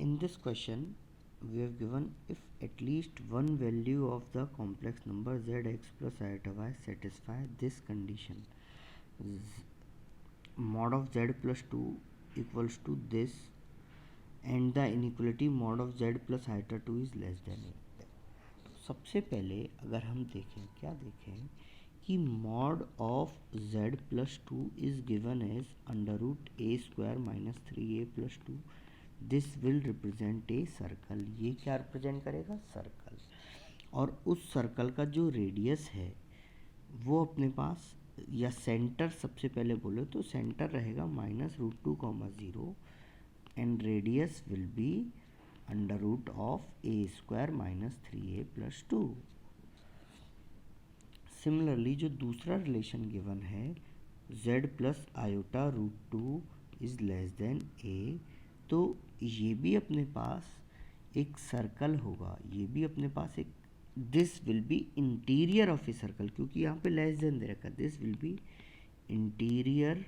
In this question, we have given if at least one value of the complex number zx plus iota y satisfy this condition, mod of z plus 2 equals to this, and the inequality mod of z plus iota 2 is less than a. तो सबसे पहले अगर हम देखें, क्या देखें कि mod of z plus 2 is given as under root a square minus 3a plus 2. This will represent a circle. ये क्या रिप्रेजेंट करेगा? सर्कल. और उस सर्कल का जो रेडियस है वो अपने पास, या सेंटर सबसे पहले बोले तो सेंटर रहेगा -√2,0 and radius will be under root of a square minus 3a plus 2. Similarly जो दूसरा रिलेशन गिवन है z plus iota root 2 is less than a, तो ये भी अपने पास एक सर्कल होगा. ये भी अपने पास एक, this will be interior of a circle, क्योंकि यहाँ पे लेस देन दे रखा. This will be interior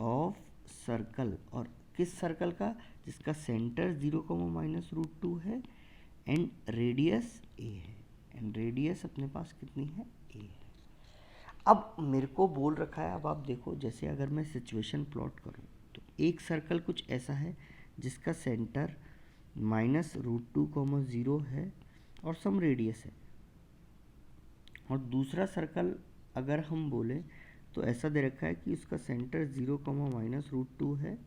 of circle. और किस सर्कल का? जिसका सेंटर 0,-√2 है एंड रेडियस a है. एंड रेडियस अपने पास कितनी है? a है. अब मेरे को बोल रखा है, अब आप देखो, जैसे अगर मैं सिचुएशन प्लॉट करूँ तो एक सर्कल कुछ ऐसा है जिसका सेंटर -√2,0 है और सम रेडियस है. और दूसरा सर्कल अगर हम बोले तो ऐसा दे रखा है कि उसका सेंटर 0,-√2 है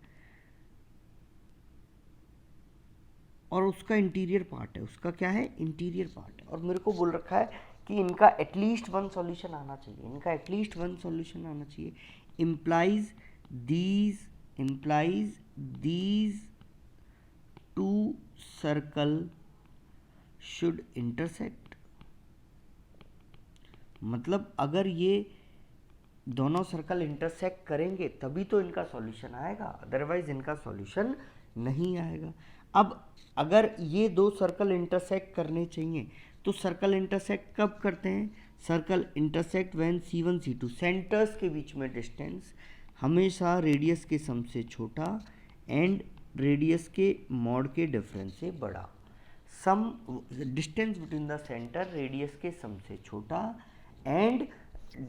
और उसका इंटीरियर पार्ट है. उसका क्या है? इंटीरियर पार्ट है. और मेरे को बोल रखा है कि इनका एटलीस्ट वन सॉल्यूशन आना चाहिए. इनका एटलीस्ट वन सॉल्यूशन आना चाहिए. implies these two circle should intersect. मतलब अगर ये दोनों सर्कल इंटरसेक्ट करेंगे तभी तो इनका सॉल्यूशन आएगा, अदरवाइज इनका सॉल्यूशन नहीं आएगा. अब अगर ये दो सर्कल इंटरसेक्ट करने चाहिए तो सर्कल इंटरसेक्ट कब करते हैं? Circle intersect when C1 C2 centres के बीच में डिस्टेंस हमेशा रेडियस के सम से छोटा एंड रेडियस के मॉड के डिफरेंस से बड़ा. Sum distance between the centre radius के सम से छोटा एंड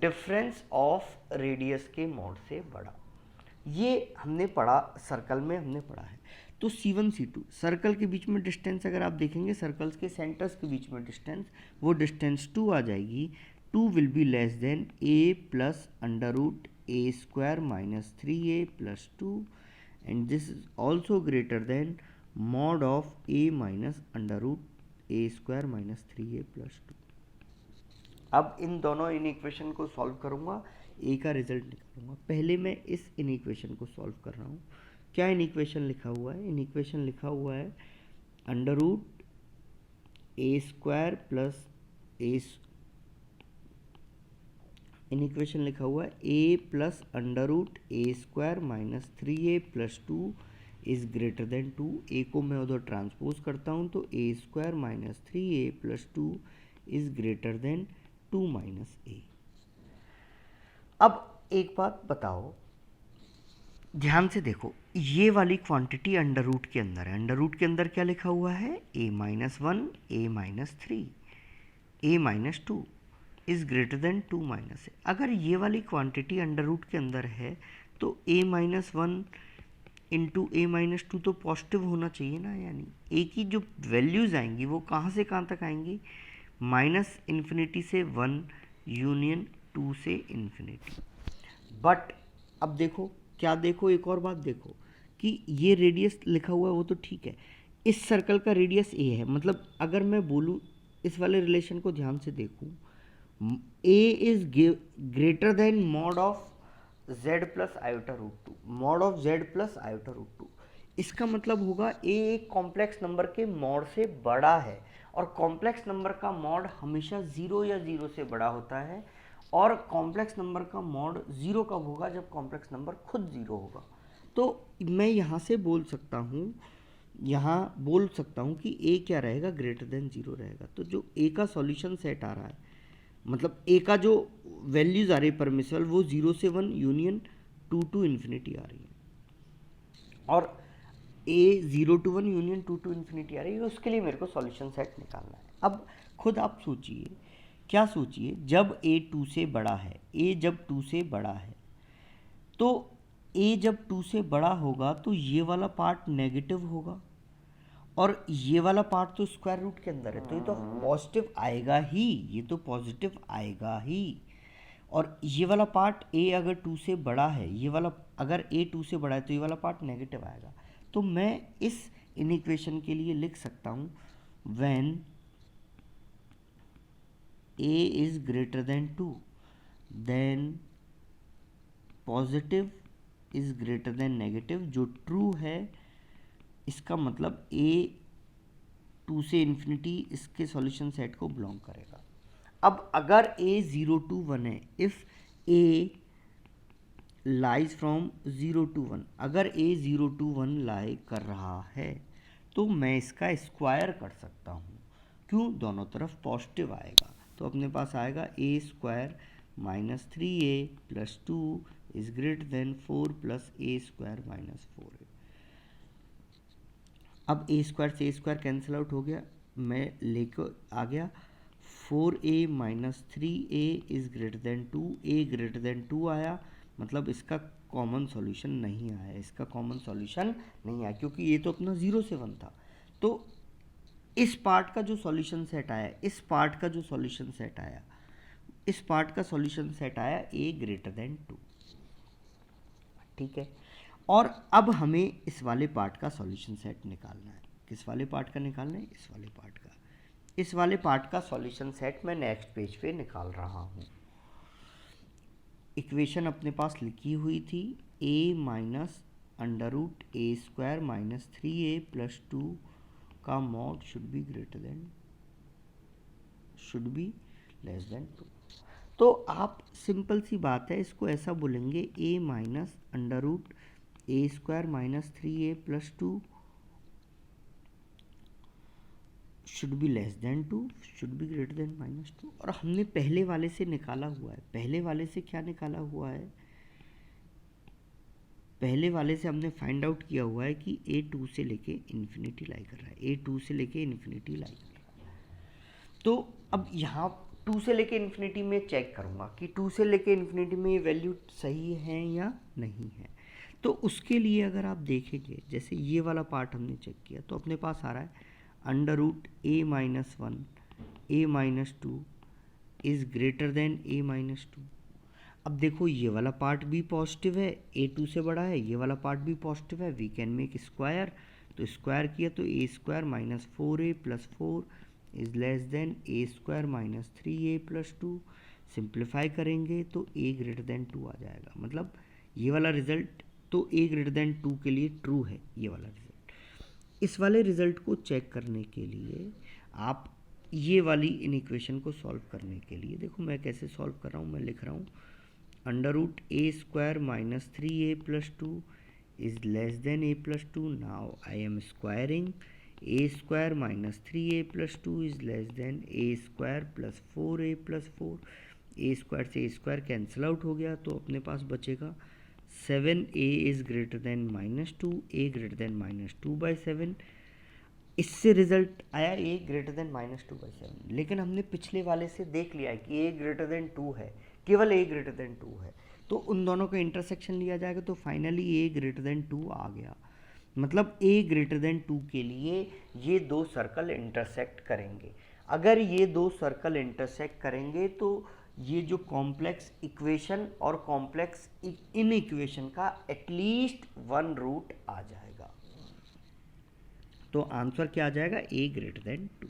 डिफरेंस ऑफ रेडियस के मॉड से बड़ा. ये हमने पढ़ा, सर्कल में हमने पढ़ा है. तो C1 C2 सर्कल के बीच में डिस्टेंस अगर आप देखेंगे, सर्कल्स के सेंटर्स के बीच में डिस्टेंस, वो डिस्टेंस 2 आ जाएगी. 2 will be less than a plus under root a square minus 3a plus 2 and this is also greater than mod of a minus under root a square minus 3a plus 2. अब इन दोनों inequation को solve करूँगा, a का result निकालूंगा. पहले मैं इस इन इक्वेशन को सॉल्व कर रहा हूँ. क्या इन इक्वेशन लिखा हुआ है? इन इक्वेशन लिखा हुआ है under root a square plus inequation लिखा हुआ है a plus under root a square minus 3a plus 2 is greater than 2. a को मैं उधर ट्रांसपोज करता हूँ तो a square minus 3a plus 2 is greater than 2 minus a. अब एक बात बताओ, ध्यान से देखो, ये वाली क्वांटिटी अंडर रूट के अंदर है. अंडर रूट के अंदर क्या लिखा हुआ है? a minus 1 a minus 3 a minus 2 is greater than 2 minus a. अगर ये वाली क्वांटिटी अंडर रूट के अंदर है तो a minus 1 into a minus 2 तो पॉजिटिव होना चाहिए ना. यानी a की जो वैल्यूज़ आएंगी वो कहाँ से कहाँ तक आएंगी? माइनस इन्फिनिटी से 1 यूनियन 2 से इन्फिनिटी. बट अब देखो, क्या देखो, एक और बात देखो कि ये रेडियस लिखा हुआ है वो तो ठीक है, इस सर्कल का रेडियस a है. मतलब अगर मैं बोलूँ, इस वाले रिलेशन को ध्यान से देखूँ, a is greater than mod of z plus iota root 2. Mod of z plus iota root 2, इसका मतलब होगा a एक कॉम्प्लेक्स नंबर के मॉड से बड़ा है. और कॉम्प्लेक्स नंबर का मॉड हमेशा 0 या 0 से बड़ा होता है. और कॉम्प्लेक्स नंबर का मॉड 0 कब होगा? जब कॉम्प्लेक्स नंबर खुद 0 होगा. तो मैं यहाँ से बोल सकता हूँ कि a क्या रहेगा? ग्रेटर देन 0 रहेगा. तो जो a का सॉल्यूशन सेट आ रहा है, मतलब a का जो वैल्यूज आ रही है परमिसिबल, वो 0 से 1 यूनियन 2 टू इन्फिनिटी आ रही है. और A0 to 1 union 2 to infinity आ रही है, उसके लिए मेरे को सॉल्यूशन सेट निकालना है। अब खुद आप सोचिए, क्या सोचिए, जब a 2 से बड़ा है, a जब 2 से बड़ा है, तो a जब 2 से बड़ा होगा तो ये वाला पार्ट नेगेटिव होगा और ये वाला पार्ट तो स्क्वायर रूट के अंदर है, तो ये तो पॉजिटिव आएगा ही, ये तो पॉजिटिव आएगा ही। और ये वाला पार्ट a अगर 2 से बड़ा है, ये वाला अगर a 2 से बड़ा है तो ये वाला पार्ट नेगेटिव आएगा। तो मैं इस इक्वेशन के लिए लिख सकता हूँ when a is greater than 2 than positive is greater than negative, जो ट्रू है इसका मतलब a 2 से इन्फिनिटी इसके सॉल्यूशन सेट को बिलोंग करेगा। अब अगर a0 to 1 है, if a lies from 0 to 1, अगर a0 to 1 लाई कर रहा है तो मैं इसका स्क्वायर कर सकता हूँ। क्यों? दोनों तरफ पॉजिटिव आएगा, तो अपने पास आएगा a² minus 3a plus 2 is greater then 4 plus a² minus 4a। अब a² से a² कैंसिल आउट हो गया, मैं लेकर आ गया 4a minus 3a is greater than 2, a greater than 2 आया, मतलब इसका कॉमन सॉल्यूशन नहीं आया, इसका कॉमन सॉल्यूशन नहीं आया क्योंकि ये तो अपना 0 से 1 था। तो इस पार्ट का जो सॉल्यूशन सेट आया, इस पार्ट का जो सॉल्यूशन सेट आया, इस पार्ट का सॉल्यूशन सेट आया a ग्रेटर देन 2, ठीक है। और अब हमें इस वाले पार्ट का सॉल्यूशन सेट निकालना है। किस वाले पार्ट का निकालना है? इस वाले पार्ट का। इस वाले पार्ट का सॉल्यूशन सेट मैं नेक्स्ट पेज पे निकाल रहा हूँ। इक्वेशन अपने पास लिखी हुई थी a minus under root a² minus 3a plus 2 का mod should be less than 2। तो आप सिंपल सी बात है, इसको ऐसा बोलेंगे a minus under root a² minus 3a plus 2 should be less than 2, should be greater than minus 2। और हमने पहले वाले से निकाला हुआ है, पहले वाले से क्या निकाला हुआ है? पहले वाले से हमने फाइंड आउट किया हुआ है कि a 2 से लेके इन्फिनिटी लाई कर रहा है, a 2 से लेके इन्फिनिटी लाई कर रहा है। तो अब यहाँ 2 से लेके इन्फिनिटी में चेक करूँगा कि 2 से लेके इन्फिनिटी में ये वैल्यू सही है या नहीं है। तो उसके लिए अगर आप देखेंगे, जैसे ये वाला पार्ट हमने चेक किया तो अपने पास आ रहा है under root a minus 1 a minus 2 is greater than a minus 2। अब देखो ये वाला पार्ट भी पॉजिटिव है, a 2 से बड़ा है, ये वाला पार्ट भी पॉजिटिव है, वी कैन मेक स्क्वायर, तो स्क्वायर किया तो a² minus 4a plus 4 is less than a² minus 3a plus 2। Simplify करेंगे तो a ग्रेटर देन 2 आ जाएगा, मतलब ये वाला रिजल्ट तो a ग्रेटर देन 2 के लिए ट्रू है ये वाला रिजल्ट। इस वाले रिजल्ट को चेक करने के लिए आप ये वाली इन इक्वेशन को सॉल्व करने के लिए, देखो मैं कैसे सॉल्व कर रहा हूँ, मैं लिख रहा हूँ under root a² minus 3a plus 2 is less than a plus 2। Now I am squaring a² minus 3a plus 2 is less than a² plus 4a plus 4। a² से a² कैंसिल आउट हो गया, तो अपने पास बचेगा 7a is greater than minus 2, a greater than minus 2/7। इससे result आया a greater than minus 2/7, लेकिन हमने पिछले वाले से देख लिया है कि a ग्रेटर देन 2 है, केवल a ग्रेटर देन 2 है, तो उन दोनों का इंटरसेक्शन लिया जाएगा तो फाइनली a ग्रेटर देन 2 आ गया। मतलब a ग्रेटर देन 2 के लिए ये दो सर्कल इंटरसेक्ट करेंगे। अगर ये दो सर्कल इंटरसेक्ट करेंगे तो ये जो कॉम्प्लेक्स इक्वेशन और कॉम्प्लेक्स इन इक्वेशन का एटलीस्ट 1 रूट आ जाएगा। तो आंसर क्या आ जाएगा? a greater than 2।